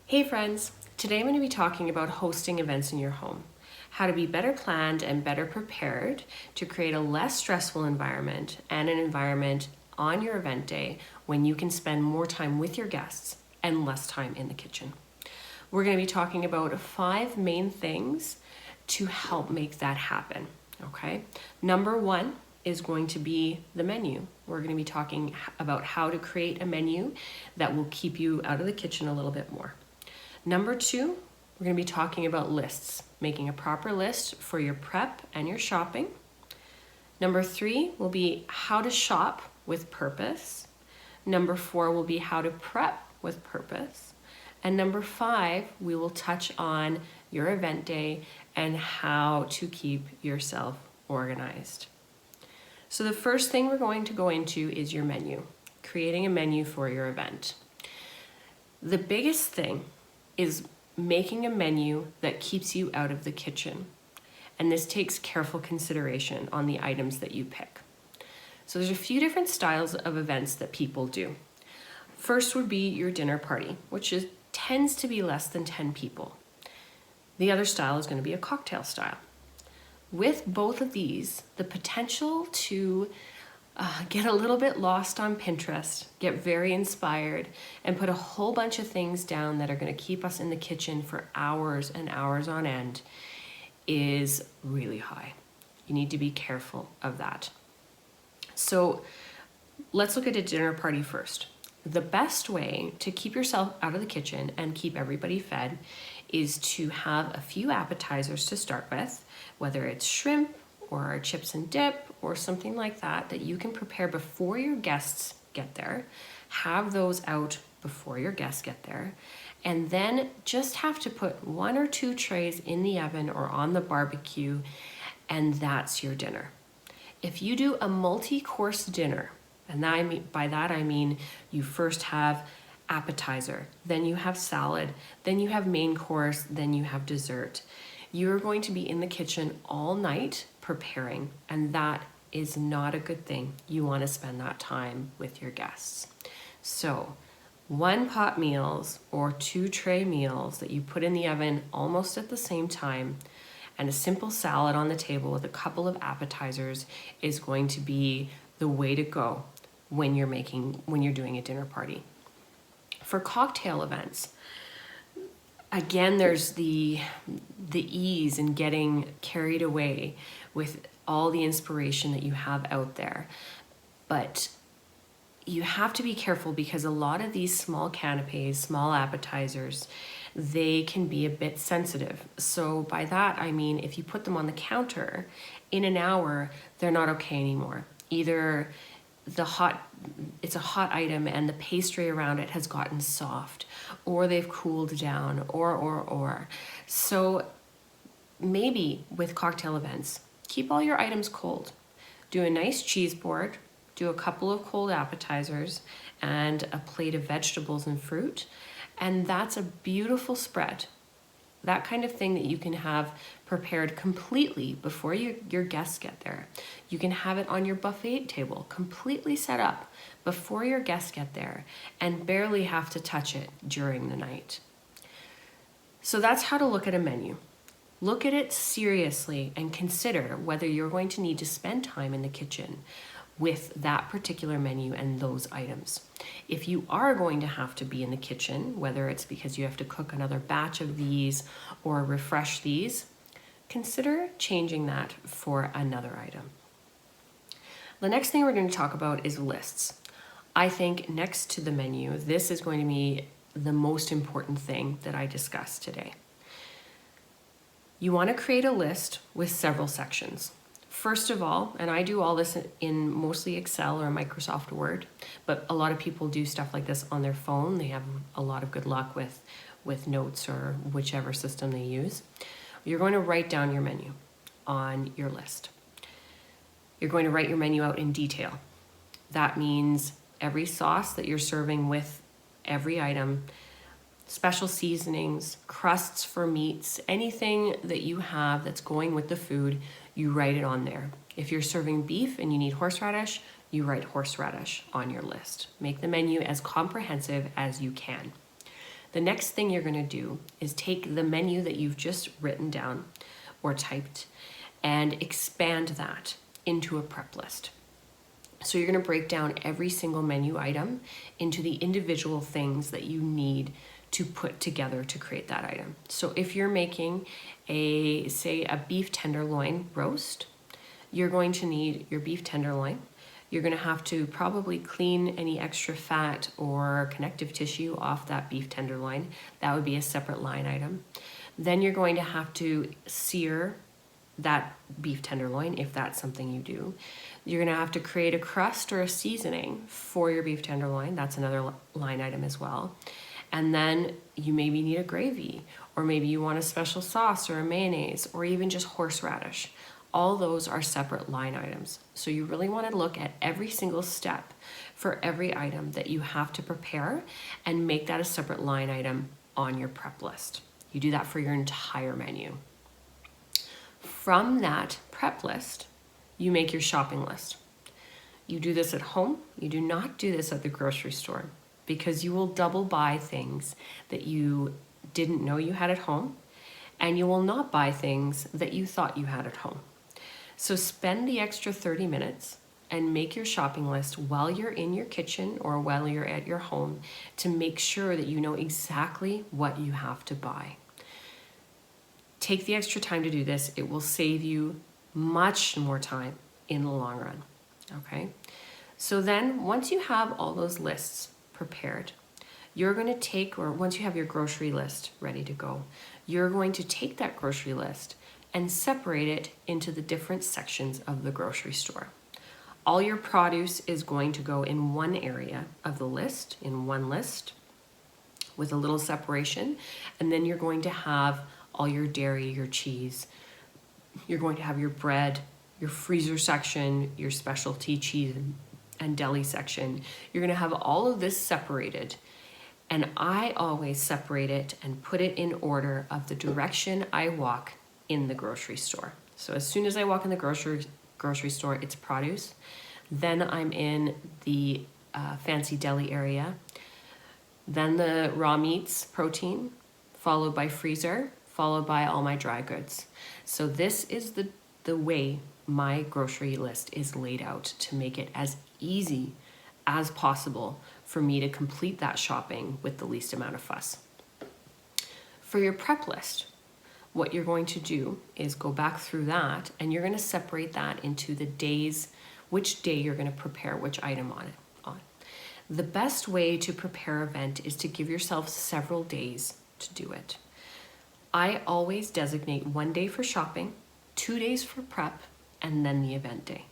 Hey friends, today I'm going to be talking about hosting events in your home, how to be better planned and better prepared to create a less stressful environment and an environment on your event day when you can spend more time with your guests and less time in the kitchen. We're going to be talking about 5 main things to help make that happen, okay? Number 1 is going to be the menu. We're going to be talking about how to create a menu that will keep you out of the kitchen a little bit more. Number 2, we're going to be talking about lists, making a proper list for your prep and your shopping. Number 3 will be how to shop with purpose. Number 4 will be how to prep with purpose. And number 5, we will touch on your event day and how to keep yourself organized. So the first thing we're going to go into is your menu, creating a menu for your event. The biggest thing is making a menu that keeps you out of the kitchen. And this takes careful consideration on the items that you pick. So there's a few different styles of events that people do. First would be your dinner party, which tends to be less than 10 people. The other style is going to be a cocktail style. With both of these, the potential to get a little bit lost on Pinterest, get very inspired, and put a whole bunch of things down that are going to keep us in the kitchen for hours and hours on end is really high. You need to be careful of that. So let's look at a dinner party first. The best way to keep yourself out of the kitchen and keep everybody fed is to have a few appetizers to start with, whether it's shrimp or chips and dip or something like that you can prepare before your guests get there. Have those out before your guests get there. And then just have to put 1 or 2 trays in the oven or on the barbecue, and that's your dinner. If you do a multi-course dinner, and by that I mean you first have appetizer, then you have salad, then you have main course, then you have dessert. You're going to be in the kitchen all night preparing, and that is not a good thing. You want to spend that time with your guests. So 1 pot meals or 2 tray meals that you put in the oven almost at the same time, and a simple salad on the table with a couple of appetizers is going to be the way to go when you're doing a dinner party. For cocktail events, again, there's the ease in getting carried away with all the inspiration that you have out there. But you have to be careful because a lot of these small canapes, small appetizers, they can be a bit sensitive. So by that, I mean, if you put them on the counter in an hour, they're not okay anymore. Either it's a hot item and the pastry around it has gotten soft, or they've cooled down, or. So maybe with cocktail events, keep all your items cold. Do a nice cheese board, do a couple of cold appetizers, and a plate of vegetables and fruit, and that's a beautiful spread. That kind of thing that you can have prepared completely before your guests get there. You can have it on your buffet table, completely set up before your guests get there, and barely have to touch it during the night. So that's how to look at a menu. Look at it seriously and consider whether you're going to need to spend time in the kitchen with that particular menu and those items. If you are going to have to be in the kitchen, whether it's because you have to cook another batch of these or refresh these, consider changing that for another item. The next thing we're going to talk about is lists. I think next to the menu, this is going to be the most important thing that I discuss today. You want to create a list with several sections. First of all, and I do all this in mostly Excel or Microsoft Word, but a lot of people do stuff like this on their phone. They have a lot of good luck with notes or whichever system they use. You're going to write down your menu on your list. You're going to write your menu out in detail. That means every sauce that you're serving with every item, special seasonings, crusts for meats, anything that you have that's going with the food, you write it on there. If you're serving beef and you need horseradish, you write horseradish on your list. Make the menu as comprehensive as you can. The next thing you're going to do is take the menu that you've just written down or typed and expand that into a prep list. So you're going to break down every single menu item into the individual things that you need to put together to create that item. So if you're making say a beef tenderloin roast, you're going to need your beef tenderloin. You're going to have to probably clean any extra fat or connective tissue off that beef tenderloin. That would be a separate line item. Then you're going to have to sear that beef tenderloin if that's something you do. You're going to have to create a crust or a seasoning for your beef tenderloin. That's another line item as well. And then you maybe need a gravy, or maybe you want a special sauce or a mayonnaise, or even just horseradish. All those are separate line items. So you really want to look at every single step for every item that you have to prepare and make that a separate line item on your prep list. You do that for your entire menu. From that prep list, you make your shopping list. You do this at home. You do not do this at the grocery store, because you will double buy things that you didn't know you had at home, and you will not buy things that you thought you had at home. So spend the extra 30 minutes and make your shopping list while you're in your kitchen or while you're at your home to make sure that you know exactly what you have to buy. Take the extra time to do this. It will save you much more time in the long run, okay? So then once you have all those lists prepared, you're going to take, or once you have your grocery list ready to go, you're going to take that grocery list and separate it into the different sections of the grocery store. All your produce is going to go in one area of the list, in one list, with a little separation, and then you're going to have all your dairy, your cheese, you're going to have your bread, your freezer section, your specialty cheese and deli section. You're going to have all of this separated, and I always separate it and put it in order of the direction I walk in the grocery store. So as soon as I walk in the grocery store, it's produce. Then I'm in the fancy deli area. Then the raw meats, protein, followed by freezer, followed by all my dry goods. So this is the way my grocery list is laid out to make it as easy as possible for me to complete that shopping with the least amount of fuss. For your prep list, what you're going to do is go back through that, and you're going to separate that into the days, which day you're going to prepare which item on. The best way to prepare an event is to give yourself several days to do it. I always designate 1 day for shopping, 2 days for prep, and then the event day.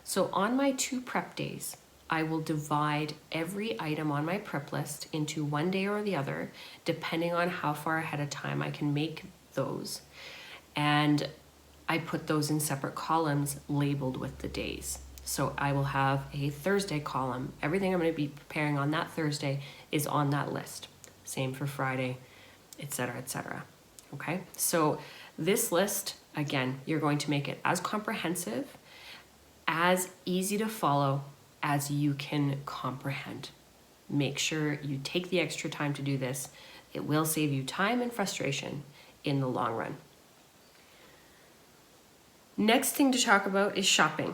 So on my 2 prep days, I will divide every item on my prep list into 1 day or the other, depending on how far ahead of time I can make those. And I put those in separate columns labeled with the days. So I will have a Thursday column. Everything I'm going to be preparing on that Thursday is on that list. Same for Friday, etc., etc. Okay, so this list, again, you're going to make it as comprehensive, as easy to follow as you can comprehend. Make sure you take the extra time to do this. It will save you time and frustration in the long run. Next thing to talk about is shopping.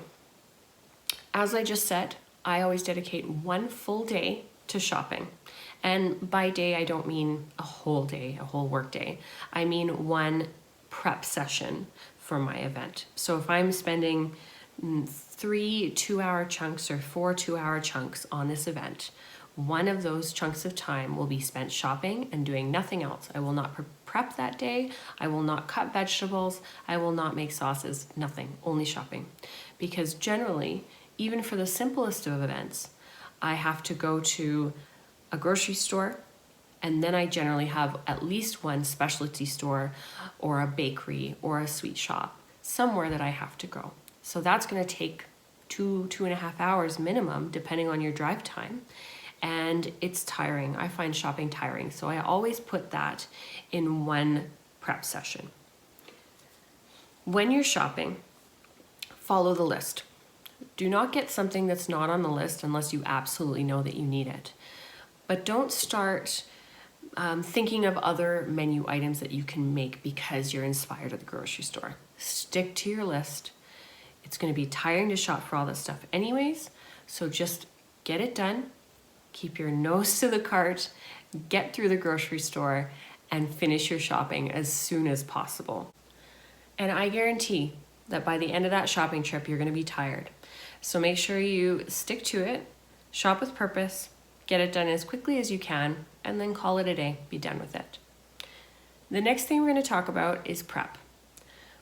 As I just said, I always dedicate 1 full day to shopping. And by day, I don't mean a whole day, a whole work day. I mean 1 prep session for my event. So if I'm spending 3 2-hour chunks or 4 2-hour chunks on this event, 1 of those chunks of time will be spent shopping and doing nothing else. I will not prep that day. I will not cut vegetables. I will not make sauces, nothing, only shopping. Because generally, even for the simplest of events, I have to go to a grocery store, and then I generally have at least 1 specialty store or a bakery or a sweet shop, somewhere that I have to go. So that's going to take 2.5 hours minimum, depending on your drive time. And it's tiring. I find shopping tiring. So I always put that in 1 prep session. When you're shopping, follow the list. Do not get something that's not on the list unless you absolutely know that you need it. But don't start thinking of other menu items that you can make because you're inspired at the grocery store. Stick to your list. It's going to be tiring to shop for all this stuff anyways, so just get it done. Keep your nose to the cart, get through the grocery store, and finish your shopping as soon as possible. And I guarantee that by the end of that shopping trip, you're going to be tired. So make sure you stick to it, shop with purpose, get it done as quickly as you can, and then call it a day. Be done with it. The next thing we're going to talk about is prep.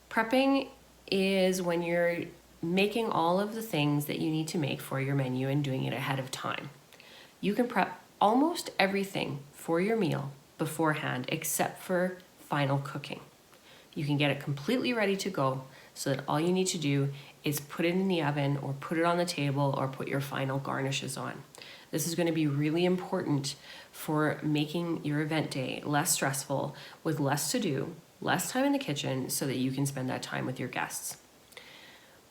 Prepping is when you're making all of the things that you need to make for your menu and doing it ahead of time. You can prep almost everything for your meal beforehand except for final cooking. You can get it completely ready to go so that all you need to do is put it in the oven or put it on the table or put your final garnishes on. This is going to be really important for making your event day less stressful with less to do, less time in the kitchen so that you can spend that time with your guests.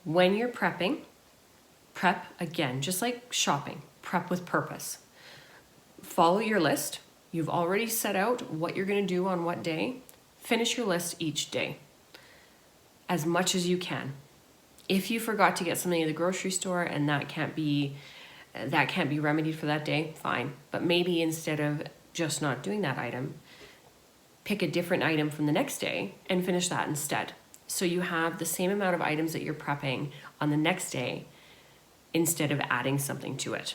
When you're prepping, prep again, just like shopping, prep with purpose. Follow your list. You've already set out what you're going to do on what day. Finish your list each day as much as you can. If you forgot to get something at the grocery store and that can't be remedied for that day, fine. But maybe instead of just not doing that item, pick a different item from the next day and finish that instead. So you have the same amount of items that you're prepping on the next day instead of adding something to it.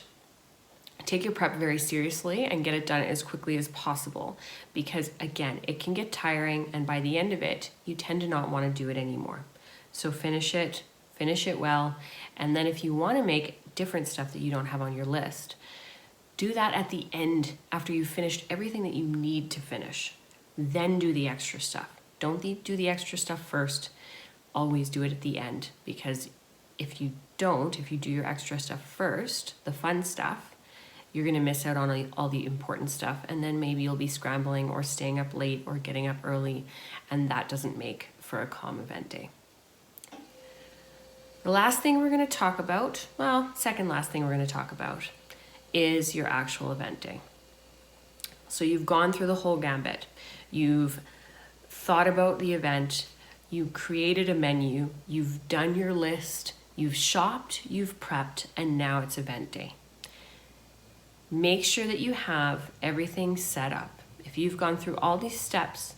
Take your prep very seriously and get it done as quickly as possible because, again, it can get tiring and by the end of it, you tend to not want to do it anymore. So finish it well, and then if you want to make different stuff that you don't have on your list, do that at the end after you've finished everything that you need to finish. Then do the extra stuff. Don't do the extra stuff first. Always do it at the end because if you do your extra stuff first, the fun stuff, you're going to miss out on all the important stuff, and then maybe you'll be scrambling or staying up late or getting up early, and that doesn't make for a calm event day. The last thing we're going to talk about, second last thing we're going to talk about is your actual event day. So you've gone through the whole gambit. You've thought about the event, you created a menu, you've done your list, you've shopped, you've prepped, and now it's event day. Make sure that you have everything set up. If you've gone through all these steps,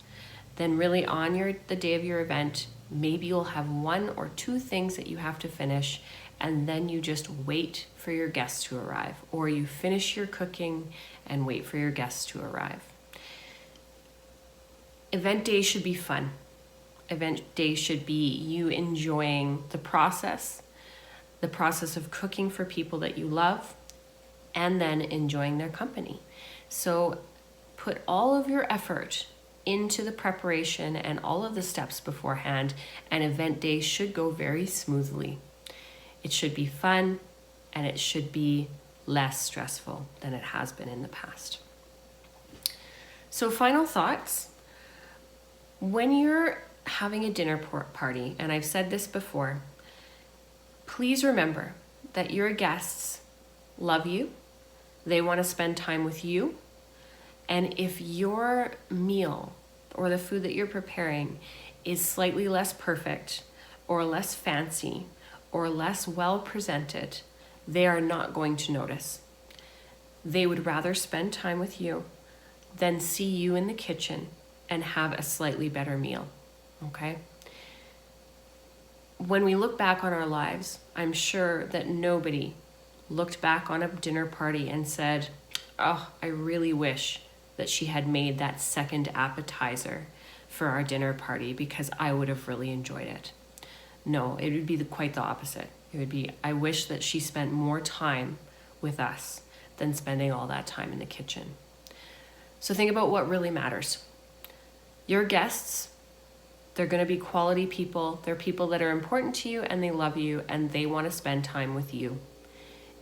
then really on the day of your event, maybe you'll have 1 or 2 things that you have to finish, and then you just wait for your guests to arrive, or you finish your cooking and wait for your guests to arrive. Event day should be fun. Event day should be you enjoying the process of cooking for people that you love, and then enjoying their company. So put all of your effort into the preparation and all of the steps beforehand, and event day should go very smoothly. It should be fun, and it should be less stressful than it has been in the past. So final thoughts. When you're having a dinner party, and I've said this before, please remember that your guests love you. They want to spend time with you. And if your meal or the food that you're preparing is slightly less perfect or less fancy or less well presented, they are not going to notice. They would rather spend time with you than see you in the kitchen and have a slightly better meal, okay? When we look back on our lives, I'm sure that nobody looked back on a dinner party and said, oh, I really wish that she had made that second appetizer for our dinner party because I would have really enjoyed it. No, it would be quite the opposite. It would be, I wish that she spent more time with us than spending all that time in the kitchen. So think about what really matters. Your guests, they're going to be quality people. They're people that are important to you and they love you and they want to spend time with you.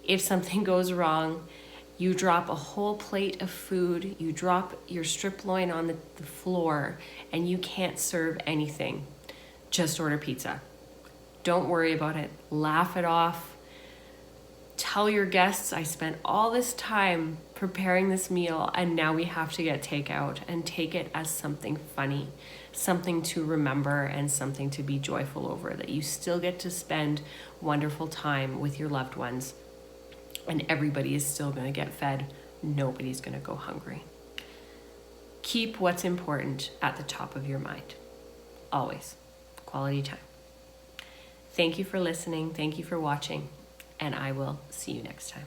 If something goes wrong, you drop a whole plate of food, you drop your strip loin on the floor, and you can't serve anything. Just order pizza. Don't worry about it. Laugh it off. tell your guests, I spent all this time preparing this meal and now we have to get takeout, and take it as something funny, something to remember, and something to be joyful over, that you still get to spend wonderful time with your loved ones and everybody is still going to get fed. Nobody's going to go hungry. Keep what's important at the top of your mind. Always. Quality time. Thank you for listening. Thank you for watching. And I will see you next time.